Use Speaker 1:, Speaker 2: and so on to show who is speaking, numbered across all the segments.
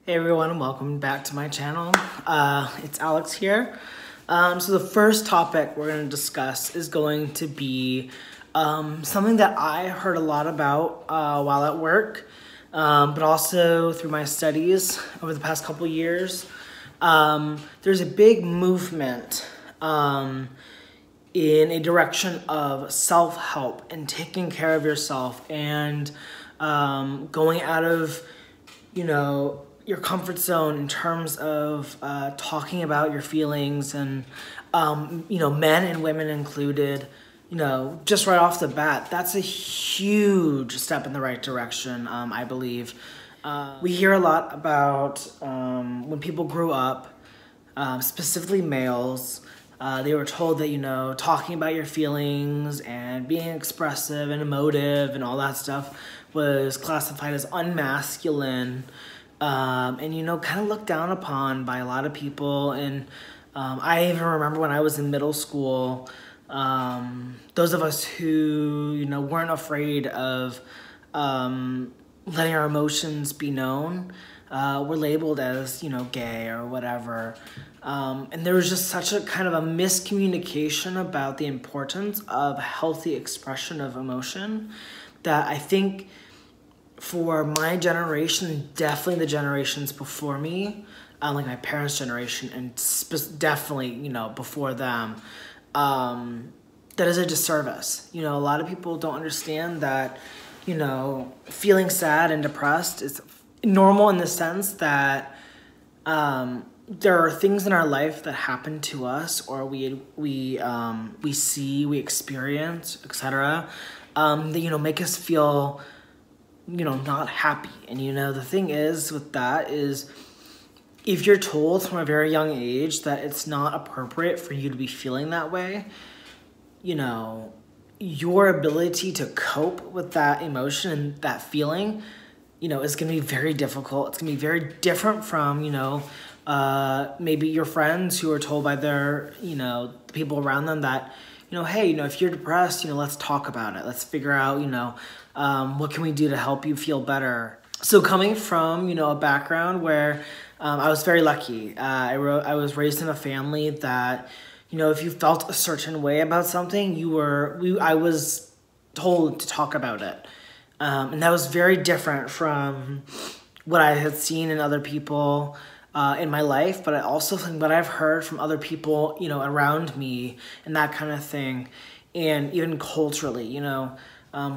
Speaker 1: Hey everyone, and welcome back to my channel. It's Alex here. So the first topic we're going to discuss is going to be something that I heard a lot about while at work, but also through my studies over the past couple years. There's a big movement in a direction of self-help and taking care of yourself and going out of, your comfort zone in terms of talking about your feelings and, men and women included, just right off the bat, that's a huge step in the right direction, I believe. We hear a lot about when people grew up, specifically males, they were told that, talking about your feelings and being expressive and emotive and all that stuff was classified as unmasculine. And kind of looked down upon by a lot of people. And I even remember when I was in middle school, those of us who, weren't afraid of letting our emotions be known were labeled as, gay or whatever. And there was just such a kind of a miscommunication about the importance of healthy expression of emotion that I think for my generation, definitely the generations before me, like my parents' generation, and definitely, before them, that is a disservice. A lot of people don't understand that, feeling sad and depressed is normal in the sense that there are things in our life that happen to us or we see, we experience, etc., that, make us feel not happy. And, the thing is with that is if you're told from a very young age that it's not appropriate for you to be feeling that way, your ability to cope with that emotion and that feeling, is going to be very difficult. It's going to be very different from, maybe your friends who are told by their, the people around them that, hey, if you're depressed, let's talk about it. Let's figure out, what can we do to help you feel better? So coming from, a background where I was very lucky. I was raised in a family that, if you felt a certain way about something, I was told to talk about it. And that was very different from what I had seen in other people in my life, but I also think what I've heard from other people, around me and that kind of thing. And even culturally,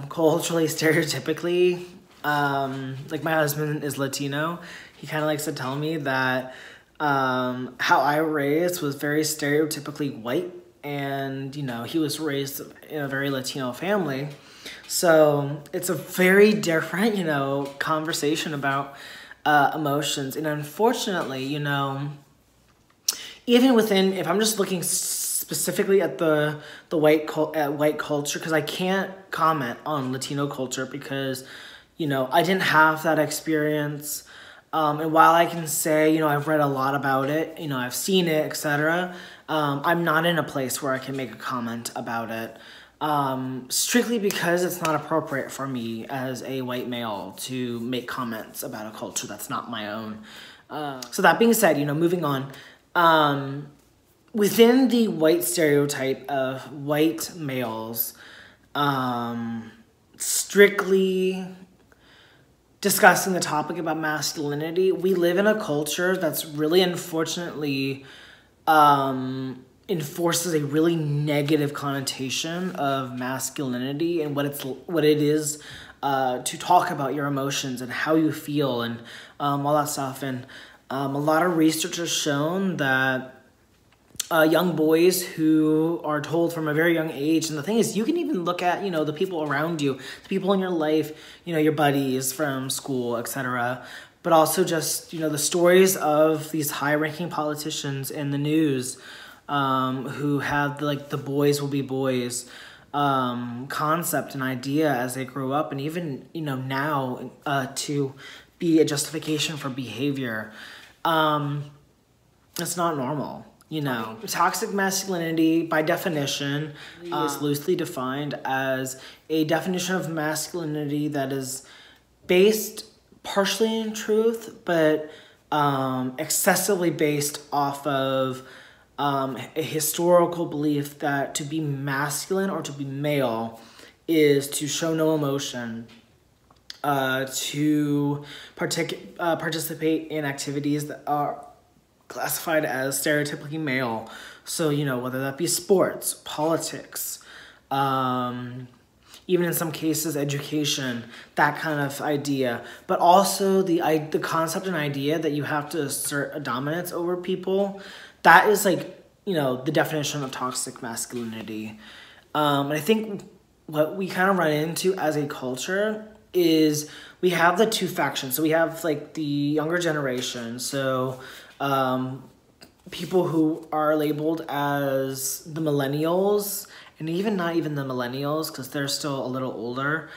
Speaker 1: culturally, stereotypically, like my husband is Latino. He kind of likes to tell me that how I raised was very stereotypically white, and he was raised in a very Latino family. So it's a very different, conversation about emotions. And unfortunately, even within, if I'm just looking specifically at the white culture, because I can't comment on Latino culture because, I didn't have that experience. And while I can say, I've read a lot about it, I've seen it, etc., I'm not in a place where I can make a comment about it. Strictly because it's not appropriate for me as a white male to make comments about a culture that's not my own. So that being said, moving on, within the white stereotype of white males, strictly discussing the topic about masculinity, we live in a culture that's really unfortunately enforces a really negative connotation of masculinity and what it is to talk about your emotions and how you feel and all that stuff. And a lot of research has shown that young boys who are told from a very young age, and the thing is, you can even look at, the people around you, the people in your life, your buddies from school, etc., but also just, the stories of these high-ranking politicians in the news who have the boys will be boys concept and idea as they grew up, and even, now to be a justification for behavior. It's not normal. Toxic masculinity, by definition, is loosely defined as a definition of masculinity that is based partially in truth, but excessively based off of a historical belief that to be masculine or to be male is to show no emotion, to participate in activities that are classified as stereotypically male. So, whether that be sports, politics, even in some cases education, that kind of idea. But also the concept and idea that you have to assert a dominance over people, that is like, the definition of toxic masculinity. And I think what we kind of run into as a culture is we have the two factions. So we have like the younger generation. So people who are labeled as the millennials, and even not even the millennials because they're still a little older,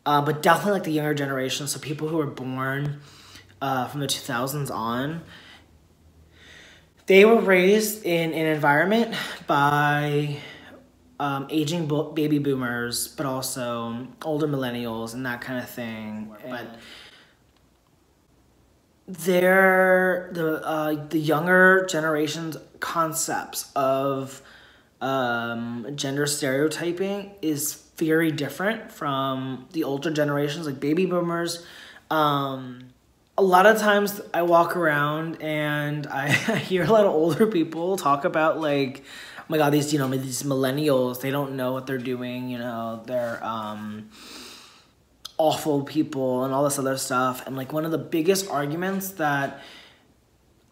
Speaker 1: but definitely like the younger generation. So people who were born from the 2000s on, they were raised in an environment by aging baby boomers, but also older millennials and that kind of thing. But the younger generation's concepts of gender stereotyping is very different from the older generations, like baby boomers. A lot of times I walk around and I hear a lot of older people talk about like, oh my God, these millennials, they don't know what they're doing, they're awful people and all this other stuff. And like one of the biggest arguments that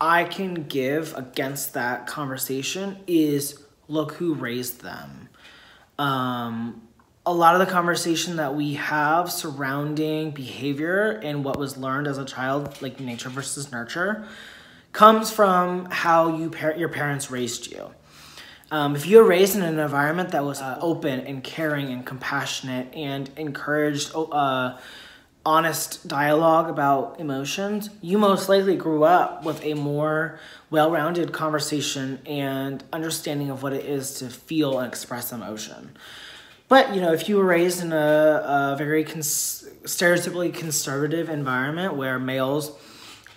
Speaker 1: I can give against that conversation is, look who raised them. A lot of the conversation that we have surrounding behavior and what was learned as a child, like nature versus nurture, comes from how your parents raised you. If you were raised in an environment that was open and caring and compassionate and encouraged honest dialogue about emotions, you most likely grew up with a more well-rounded conversation and understanding of what it is to feel and express emotion. But, if you were raised in a very stereotypically conservative environment where males,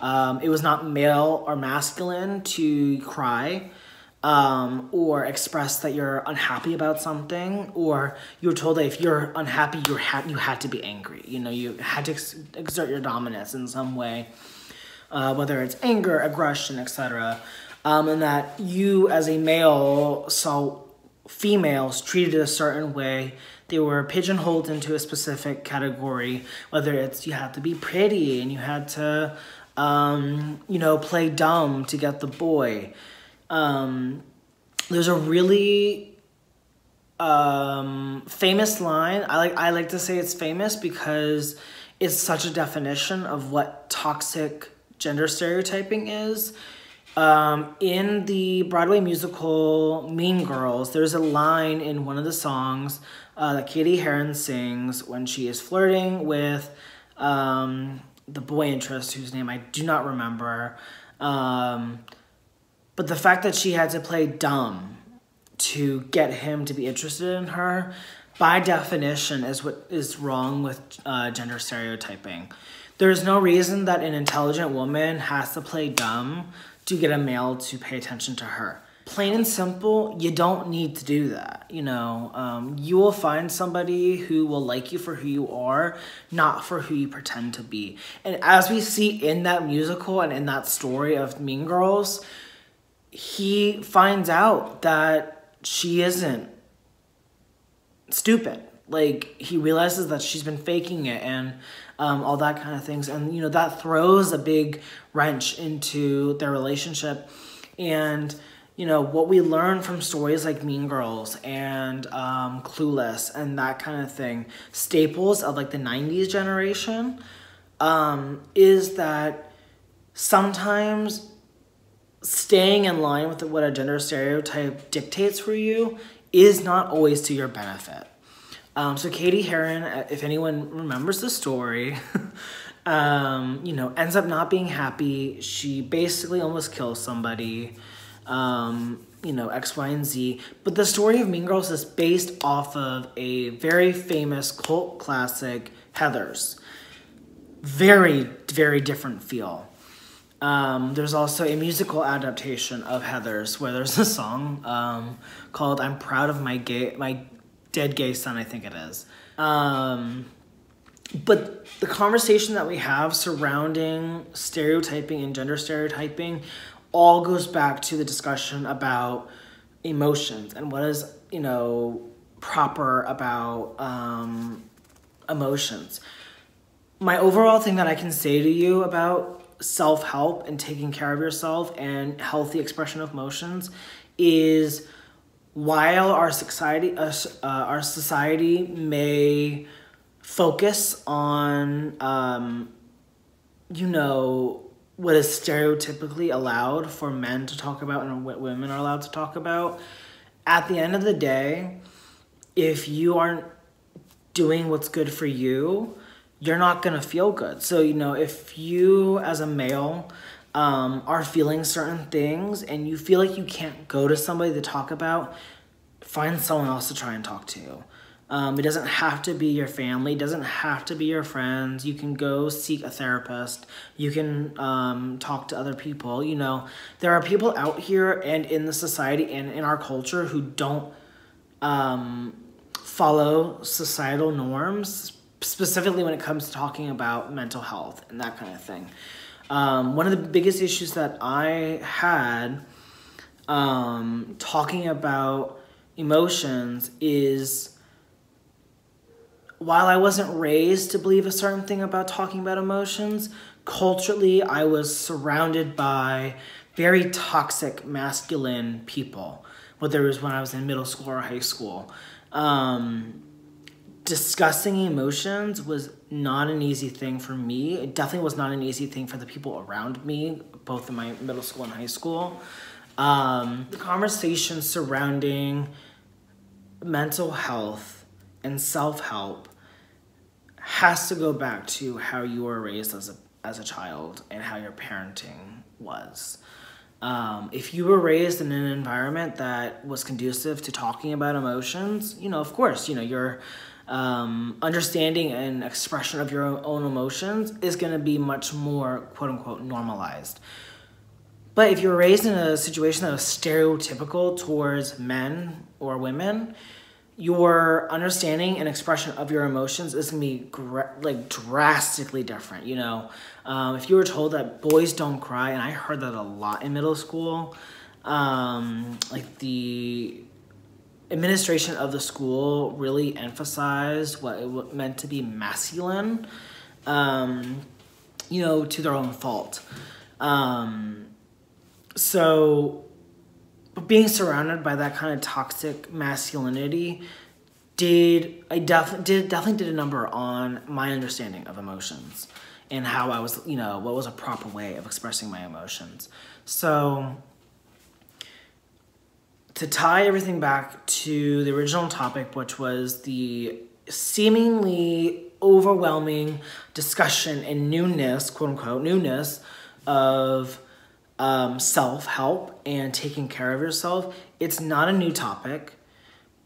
Speaker 1: it was not male or masculine to cry, or express that you're unhappy about something, or you were told that if you're unhappy, you had to be angry. You had to exert your dominance in some way, whether it's anger, aggression, etc. And that you as a male saw females treated a certain way. They were pigeonholed into a specific category, whether it's you had to be pretty and you had to, play dumb to get the boy. There's a really famous line. I like to say it's famous because it's such a definition of what toxic gender stereotyping is. In the Broadway musical Mean Girls, there's a line in one of the songs that Katie Heron sings when she is flirting with the boy interest, whose name I do not remember. But the fact that she had to play dumb to get him to be interested in her, by definition, is what is wrong with gender stereotyping. There's no reason that an intelligent woman has to play dumb to get a male to pay attention to her. Plain and simple, you don't need to do that. You will find somebody who will like you for who you are, not for who you pretend to be. And as we see in that musical and in that story of Mean Girls, he finds out that she isn't stupid. Like, he realizes that she's been faking it and all that kind of things. And, that throws a big wrench into their relationship. And, what we learn from stories like Mean Girls and Clueless and that kind of thing, staples of like the 90s generation, is that sometimes staying in line with what a gender stereotype dictates for you is not always to your benefit. So Katie Heron, if anyone remembers the story, ends up not being happy. She basically almost kills somebody, X, Y, and Z. But the story of Mean Girls is based off of a very famous cult classic, Heathers. Very, very different feel. There's also a musical adaptation of Heathers where there's a song called "I'm Proud of My Dead Gay Son," I think it is. But the conversation that we have surrounding stereotyping and gender stereotyping all goes back to the discussion about emotions and what is, proper about emotions. My overall thing that I can say to you about self-help and taking care of yourself and healthy expression of emotions is, while our society may focus on, what is stereotypically allowed for men to talk about and what women are allowed to talk about, at the end of the day, if you aren't doing what's good for you, you're not going to feel good. So, if you as a male are feeling certain things and you feel like you can't go to somebody to talk about, find someone else to try and talk to. It doesn't have to be your family. It doesn't have to be your friends. You can go seek a therapist. You can talk to other people. There are people out here and in the society and in our culture who don't follow societal norms, specifically when it comes to talking about mental health and that kind of thing. One of the biggest issues that I had talking about emotions is, while I wasn't raised to believe a certain thing about talking about emotions, culturally I was surrounded by very toxic masculine people, whether it was when I was in middle school or high school. Discussing emotions was not an easy thing for me. It definitely was not an easy thing for the people around me, both in my middle school and high school. The conversation surrounding mental health and self-help has to go back to how you were raised as a child and how your parenting was. If you were raised in an environment that was conducive to talking about emotions, of course, your understanding and expression of your own emotions is going to be much more, quote unquote, normalized. But if you're raised in a situation that was stereotypical towards men or women, your understanding and expression of your emotions is going to be drastically different. If you were told that boys don't cry, and I heard that a lot in middle school, the administration of the school really emphasized what it meant to be masculine, to their own fault. So being surrounded by that kind of toxic masculinity definitely did a number on my understanding of emotions and how I was, what was a proper way of expressing my emotions. So to tie everything back to the original topic, which was the seemingly overwhelming discussion and newness, quote unquote, newness of self-help and taking care of yourself. It's not a new topic,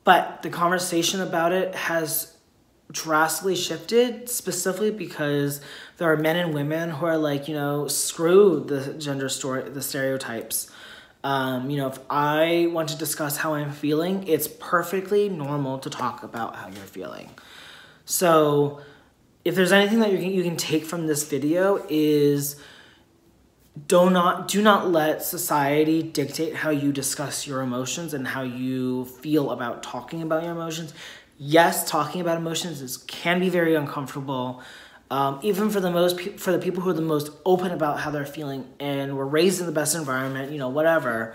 Speaker 1: but the conversation about it has drastically shifted, specifically because there are men and women who are like, screw the gender story, the stereotypes. If I want to discuss how I'm feeling, it's perfectly normal to talk about how you're feeling. So if there's anything that you can take from this video is, do not let society dictate how you discuss your emotions and how you feel about talking about your emotions. Yes, talking about emotions can be very uncomfortable, even for the people who are the most open about how they're feeling and were raised in the best environment, whatever.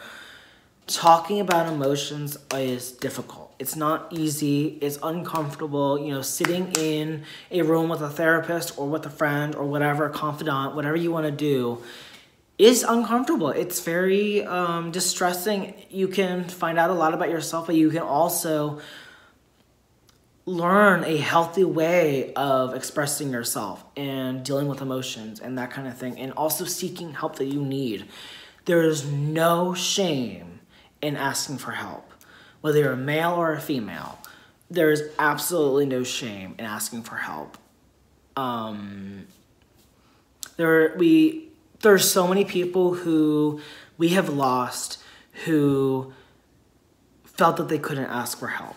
Speaker 1: Talking about emotions is difficult. It's not easy. It's uncomfortable. Sitting in a room with a therapist or with a friend or whatever, a confidant, whatever you want to do, is uncomfortable. It's very distressing. You can find out a lot about yourself, but you can also learn a healthy way of expressing yourself and dealing with emotions and that kind of thing, and also seeking help that you need. There is no shame in asking for help, whether you're a male or a female. There is absolutely no shame in asking for help. We there's so many people who we have lost who felt that they couldn't ask for help.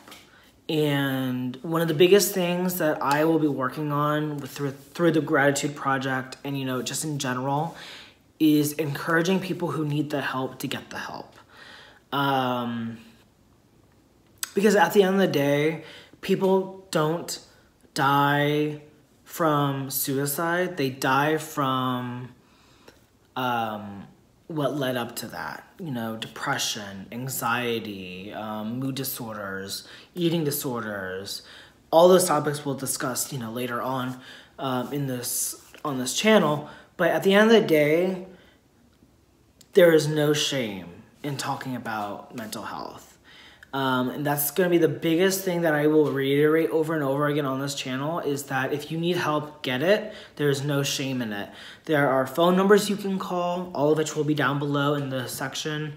Speaker 1: And one of the biggest things that I will be working on through the Gratitude Project and, you know, just in general, is encouraging people who need the help to get the help. Because at the end of the day, people don't die from suicide. They die from what led up to that. You know, depression, anxiety, mood disorders, eating disorders. All those topics we'll discuss, you know, later on on this channel. But at the end of the day, there is no shame in talking about mental health. And that's going to be the biggest thing that I will reiterate over and over again on this channel, is that if you need help, get it. There's no shame in it. There are phone numbers you can call, all of which will be down below in the section.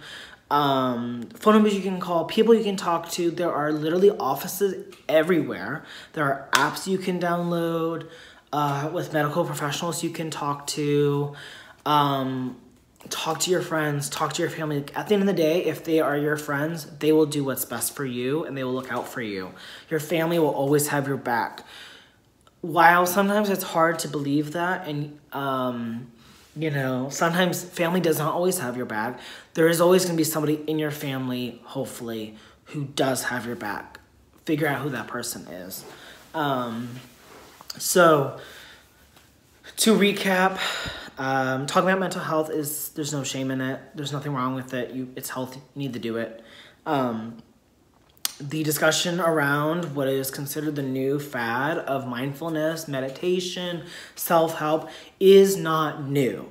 Speaker 1: Phone numbers you can call, people you can talk to. There are literally offices everywhere. There are apps you can download with medical professionals you can talk to. Talk to your friends, talk to your family. At the end of the day, if they are your friends, they will do what's best for you and they will look out for you. Your family will always have your back. While sometimes it's hard to believe that, and you know, sometimes family does not always have your back, there is always going to be somebody in your family, hopefully, who does have your back. Figure out who that person is. So, to recap, talking about mental health there's no shame in it. There's nothing wrong with it. It's healthy. You need to do it. The discussion around what is considered the new fad of mindfulness, meditation, self-help is not new.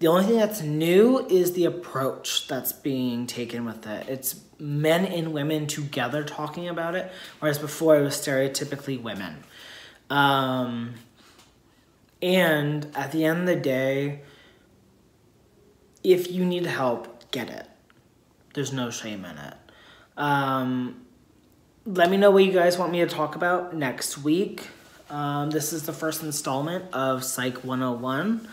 Speaker 1: The only thing that's new is the approach that's being taken with it. It's men and women together talking about it, whereas before it was stereotypically women. And at the end of the day, if you need help, get it. There's no shame in it. Let me know what you guys want me to talk about next week. This is the first installment of Psych 101.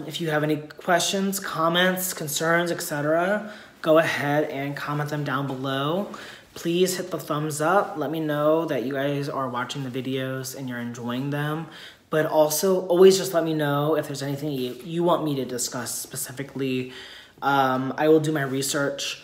Speaker 1: If you have any questions, comments, concerns, etc., go ahead and comment them down below. Please hit the thumbs up. Let me know that you guys are watching the videos and you're enjoying them. But also, always just let me know if there's anything you want me to discuss specifically. I will do my research,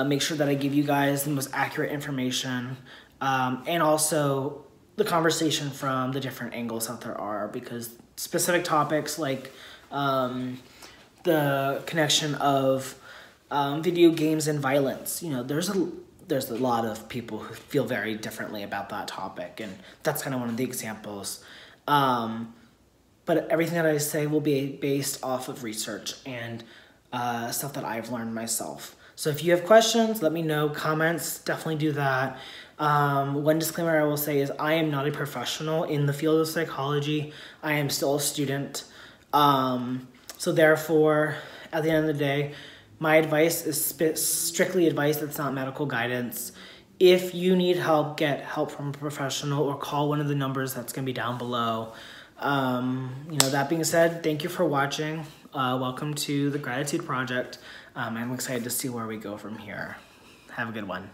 Speaker 1: make sure that I give you guys the most accurate information, and also the conversation from the different angles that there are, because specific topics like the connection of video games and violence, you know, there's a lot of people who feel very differently about that topic, and that's kind of one of the examples. But everything that I say will be based off of research and stuff that I've learned myself. So if you have questions, let me know. Comments, definitely do that. One disclaimer I will say is I am not a professional in the field of psychology. I am still a student. So therefore, at the end of the day, my advice is strictly advice. It's not medical guidance. If you need help, get help from a professional or call one of the numbers that's going to be down below. You know, that being said, thank you for watching. Welcome to the Gratitude Project. I'm excited to see where we go from here. Have a good one.